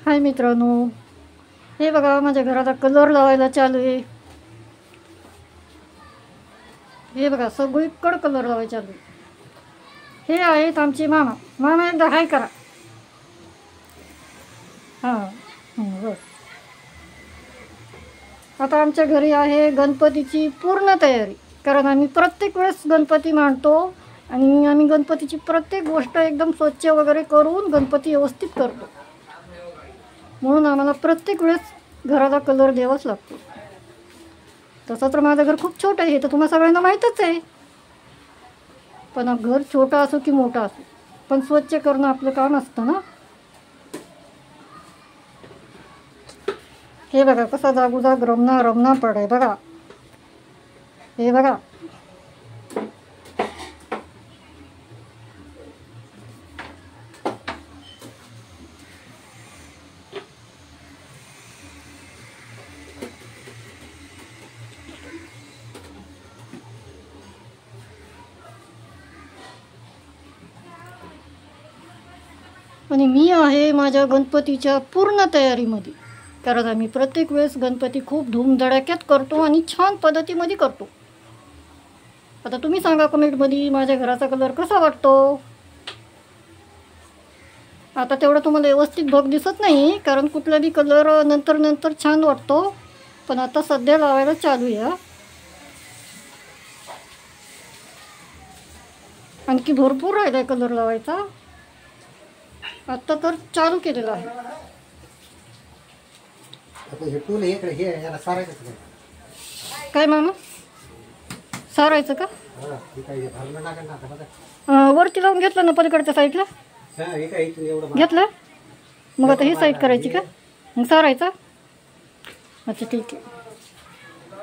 हाय मित्रांनो, हे बघा माझ्या घराचा कलर लावायला चालू आहे. हे बघा सगळीकडे कलर लावायला चालू आहे. हे आहेत आमचे मामा. मामा एकदा हाय करा. हां बस. आता आमच्या घरी आहे गणपतीची पूर्ण तयारी, कारण आम्ही प्रत्येक वेळेस गणपती मांडतो आणि आम्ही गणपतीची प्रत्येक गोष्ट एकदम स्वच्छ वगैरे करून गणपती व्यवस्थित करतो. म्हणून आम्हाला प्रत्येक वेळेस घराला कलर द्यावाच लागतो. तसं तर माझं घर खूप छोटं आहे, हे तर तुम्हाला सगळ्यांना माहीतच आहे. पण घर छोटं असो की मोठं असो, पण स्वच्छ करणं आपलं काम असतं ना. हे बघा कसा जागोजाग रमना पडाय बघा. हे बघा आणि मी आहे माझ्या गणपतीच्या पूर्ण तयारीमध्ये, कारण आम्ही प्रत्येक वेळेस गणपती खूप धूमधडाक्यात करतो आणि छान पद्धतीमध्ये करतो. आता तुम्ही सांगा कमेंटमध्ये माझ्या घराचा कलर कसा वाटतो. आता तेवढं तुम्हाला व्यवस्थित बघ दिसत नाही, कारण कुठला बी कलर नंतर छान वाटतो. पण आता सध्या लावायला चालू आहे. आणखी भरपूर राहिला आहे कलर लावायचा. आत्ता तर चालू केलेलं आहे. काय मामा सारायचं का? वरती लावून घेतलं ना पलीकडच्या साईडला घेतलं. मग आता ही साईड करायची का? मग सारायचा. अच्छा ठीक आहे.